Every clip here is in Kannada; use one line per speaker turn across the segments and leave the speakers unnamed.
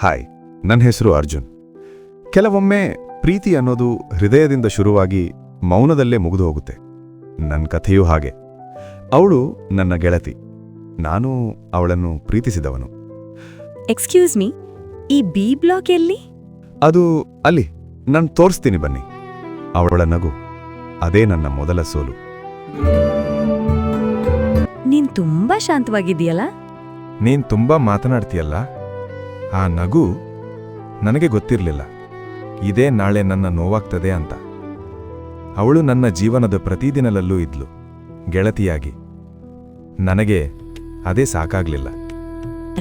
ಹಾಯ್, ನನ್ನ ಹೆಸರು ಅರ್ಜುನ್. ಕೆಲವೊಮ್ಮೆ ಪ್ರೀತಿ ಅನ್ನೋದು ಹೃದಯದಿಂದ ಶುರುವಾಗಿ ಮೌನದಲ್ಲೇ ಮುಗಿದು ಹೋಗುತ್ತೆ. ನನ್ನ ಕಥೆಯೂ ಹಾಗೆ. ಅವಳು ನನ್ನ ಗೆಳತಿ, ನಾನು ಅವಳನ್ನು ಪ್ರೀತಿಸಿದವನು.
ಎಕ್ಸ್ಕ್ಯೂಸ್ ಮೀ, ಈ ಬಿ ಬ್ಲಾಕ್ ಎಲ್ಲಿ?
ಅದು ಅಲ್ಲಿ, ನಾನು ತೋರಿಸ್ತೀನಿ ಬನ್ನಿ. ಅವಳ ನಗು, ಅದೇ ನನ್ನ ಮೊದಲ ಸೋಲು.
ನೀನ್ ತುಂಬಾ ಶಾಂತವಾಗಿದೆಯಲ್ಲ?
ನೀನ್ ತುಂಬಾ ಮಾತನಾಡ್ತೀಯಲ್ಲ. ಆ ನಗು ನನಗೆ ಗೊತ್ತಿರಲಿಲ್ಲ ಇದೇ ನಾಳೆ ನನ್ನ ನೋವಾಗ್ತದೆ ಅಂತ. ಅವಳು ನನ್ನ ಜೀವನದ ಪ್ರತಿದಿನದಲ್ಲೂ ಇದ್ಲು, ಗೆಳತಿಯಾಗಿ. ನನಗೆ ಅದೇ ಸಾಕಾಗ್ಲಿಲ್ಲ.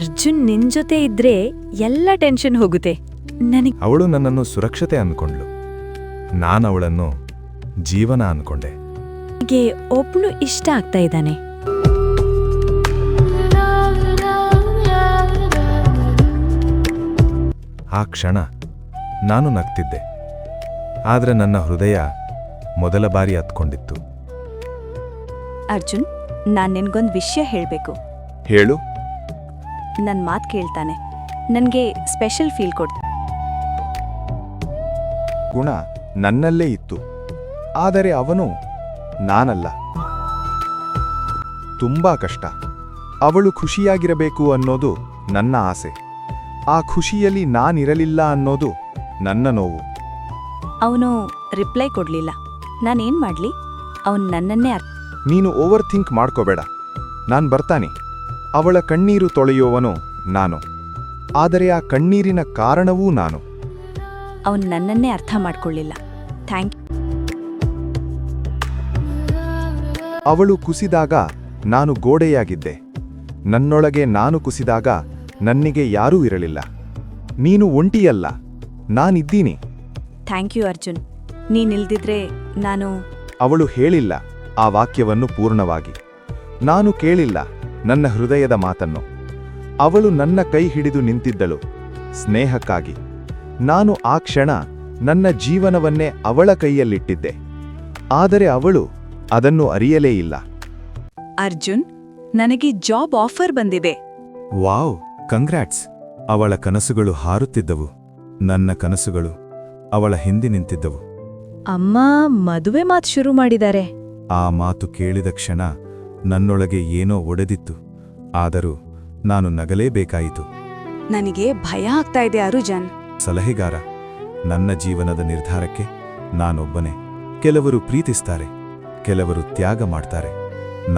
ಅರ್ಜುನ್, ನಿನ್ ಜೊತೆ ಇದ್ರೆ ಎಲ್ಲ ಟೆನ್ಷನ್ ಹೋಗುತ್ತೆ.
ಅವಳು ನನ್ನನ್ನು ಸುರಕ್ಷತೆ ಅನ್ಕೊಂಡ್ಲು, ನಾನವಳನ್ನು ಜೀವನ ಅನ್ಕೊಂಡೆ.
ನನಗೆ ಒಬ್ನು ಇಷ್ಟ ಆಗ್ತಾ ಇದ್ದಾನೆ.
ಆ ಕ್ಷಣ ನಾನು ನಗ್ತಿದ್ದೆ, ಆದ್ರೆ ನನ್ನ ಹೃದಯ ಮೊದಲ ಬಾರಿ ಹತ್ಕೊಂಡಿತ್ತು.
ಅರ್ಜುನ್, ನಾನ್ ನಿನ್ಗೊಂದ್ ವಿಷಯ ಹೇಳ್ಬೇಕು.
ಹೇಳು.
ನನ್ ಮಾತ್ ಕೇಳ್ತಾನೆ, ನನ್ಗೆ ಸ್ಪೆಷಲ್ ಫೀಲ್ ಕೊಡ್ತ.
ಗುಣ ನನ್ನಲ್ಲೇ ಇತ್ತು, ಆದರೆ ಅವನು ನಾನಲ್ಲ. ತುಂಬಾ ಕಷ್ಟ. ಅವಳು ಖುಷಿಯಾಗಿರಬೇಕು ಅನ್ನೋದು ನನ್ನ ಆಸೆ. ಆ ಖುಷಿಯಲ್ಲಿ ನಾನಿರಲಿಲ್ಲ ಅನ್ನೋದು ನನ್ನ ನೋವು.
ಅವನು ರಿಪ್ಲೈ ಕೊಡ್ಲಿಲ್ಲ. ನಾನೇನ್ ಮಾಡ್ಲಿ? ಅವನ್ ನನ್ನನ್ನೇ
ನೀನು ಓವರ್ ಥಿಂಕ್ ಮಾಡ್ಕೋಬೇಡ. ನಾನ್ ಬರ್ತಾನೆ. ಅವಳ ಕಣ್ಣೀರು ತೊಳೆಯುವವನು ನಾನು, ಆದರೆ ಆ ಕಣ್ಣೀರಿನ ಕಾರಣವೂ ನಾನು.
ಅವನ್ ನನ್ನನ್ನೇ ಅರ್ಥ ಮಾಡ್ಕೊಳ್ಳಿಲ್ಲ. Thank you.
ಅವಳು ಕುಸಿದಾಗ ನಾನು ಗೋಡೆಯಾಗಿದ್ದೆ. ನನ್ನೊಳಗೆ ನಾನು ಕುಸಿದಾಗ ನನ್ನಿಗೆ ಯಾರೂ ಇರಲಿಲ್ಲ. ನೀನು ಒಂಟಿಯಲ್ಲ, ನಾನಿದ್ದೀನಿ.
ಥ್ಯಾಂಕ್ ಯು ಅರ್ಜುನ್, ನೀನಿಲ್ದಿದ್ರೆ ನಾನು.
ಅವಳು ಹೇಳಿಲ್ಲ ಆ ವಾಕ್ಯವನ್ನು ಪೂರ್ಣವಾಗಿ. ನಾನು ಕೇಳಿಲ್ಲ ನನ್ನ ಹೃದಯದ ಮಾತನ್ನು. ಅವಳು ನನ್ನ ಕೈ ಹಿಡಿದು ನಿಂತಿದ್ದಳು, ಸ್ನೇಹಕ್ಕಾಗಿ. ನಾನು ಆ ಕ್ಷಣ ನನ್ನ ಜೀವನವನ್ನೇ ಅವಳ ಕೈಯಲ್ಲಿಟ್ಟಿದ್ದೆ, ಆದರೆ ಅವಳು ಅದನ್ನು ಅರಿಯಲೇ ಇಲ್ಲ.
ಅರ್ಜುನ್, ನನಗೆ ಜಾಬ್ ಆಫರ್ ಬಂದಿದೆ.
Wow, congrats. ಅವಳ ಕನಸುಗಳು ಹಾರುತ್ತಿದ್ದವು, ನನ್ನ ಕನಸುಗಳು ಅವಳ ಹಿಂದೆ ನಿಂತಿದ್ದವು.
ಅಮ್ಮ ಮದುವೆ ಮಾತು ಶುರು ಮಾಡಿದ್ದಾರೆ.
ಆ ಮಾತು ಕೇಳಿದ ಕ್ಷಣ ನನ್ನೊಳಗೆ ಏನೋ ಒಡೆದಿತ್ತು, ಆದರೂ ನಾನು ನಗಲೇಬೇಕಾಯಿತು.
ನನಗೆ ಭಯ ಆಗ್ತಾ ಇದೆ ಅರ್ಜುನ್.
ಸಲಹೆಗಾರ, ನನ್ನ ಜೀವನದ ನಿರ್ಧಾರಕ್ಕೆ ನಾನೊಬ್ಬನೇ. ಕೆಲವರು ಪ್ರೀತಿಸ್ತಾರೆ, ಕೆಲವರು ತ್ಯಾಗ ಮಾಡ್ತಾರೆ.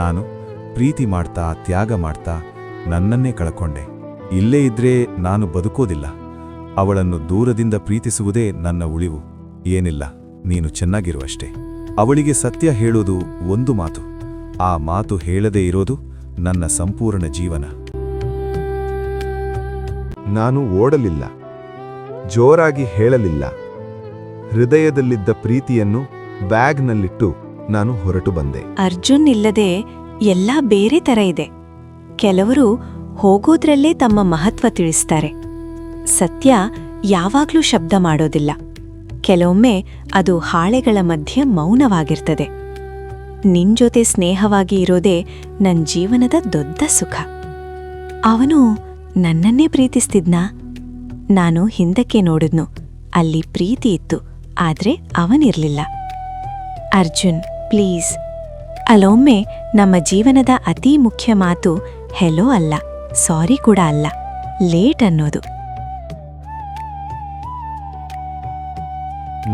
ನಾನು ಪ್ರೀತಿ ಮಾಡ್ತಾ ತ್ಯಾಗ ಮಾಡ್ತಾ ನನ್ನನ್ನೇ ಕಳ್ಕೊಂಡೆ. ಇಲ್ಲೇ ಇದ್ರೆ ನಾನು ಬದುಕೋದಿಲ್ಲ. ಅವಳನ್ನು ದೂರದಿಂದ ಪ್ರೀತಿಸುವುದೇ ನನ್ನ ಉಳಿವು. ಏನಿಲ್ಲ, ನೀನು ಚೆನ್ನಾಗಿರುವಷ್ಟೇ. ಅವಳಿಗೆ ಸತ್ಯ ಹೇಳೋದು ಒಂದು ಮಾತು. ಆ ಮಾತು ಹೇಳದೇ ಇರೋದು ನನ್ನ ಸಂಪೂರ್ಣ ಜೀವನ. ನಾನು ಓಡಲಿಲ್ಲ, ಜೋರಾಗಿ ಹೇಳಲಿಲ್ಲ. ಹೃದಯದಲ್ಲಿದ್ದ ಪ್ರೀತಿಯನ್ನು ಬ್ಯಾಗ್ನಲ್ಲಿಟ್ಟು ನಾನು ಹೊರಟು ಬಂದೆ.
ಅರ್ಜುನ್ ಇಲ್ಲದೆ ಎಲ್ಲ ಬೇರೆ ತರ ಇದೆ. ಕೆಲವರು ಹೋಗೋದ್ರಲ್ಲೇ ತಮ್ಮ ಮಹತ್ವ ತಿಳಿಸ್ತಾರೆ. ಸತ್ಯ ಯಾವಾಗ್ಲೂ ಶಬ್ದ ಮಾಡೋದಿಲ್ಲ. ಕೆಲವೊಮ್ಮೆ ಅದು ಹಾಳೆಗಳ ಮಧ್ಯೆ ಮೌನವಾಗಿರ್ತದೆ. ನಿನ್ ಜೊತೆ ಸ್ನೇಹವಾಗಿ ಇರೋದೇ ನನ್ ಜೀವನದ ದೊಡ್ಡ ಸುಖ. ಅವನು ನನ್ನನ್ನೇ ಪ್ರೀತಿಸ್ತಿದ್ನಾ? ನಾನು ಹಿಂದಕ್ಕೆ ನೋಡಿದ್ನು, ಅಲ್ಲಿ ಪ್ರೀತಿ ಇತ್ತು, ಆದ್ರೆ ಅವನಿರ್ಲಿಲ್ಲ. ಅರ್ಜುನ್, ಪ್ಲೀಸ್. ಅಲ್ಲೊಮ್ಮೆ ನಮ್ಮ ಜೀವನದ ಅತೀ ಮುಖ್ಯ ಮಾತು ಹೆಲೋ ಅಲ್ಲ, ಸಾರಿ ಕೂಡ ಅಲ್ಲ, ಲೇಟ್ ಅನ್ನೋದು.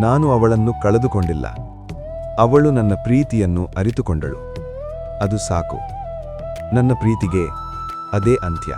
ನಾನು ಅವಳನ್ನು ಕಳೆದುಕೊಂಡಿಲ್ಲ, ಅವಳು ನನ್ನ ಪ್ರೀತಿಯನ್ನು ಅರಿತುಕೊಂಡಳು. ಅದು ಸಾಕು. ನನ್ನ ಪ್ರೀತಿಗೆ ಅದೇ ಅಂತ್ಯ.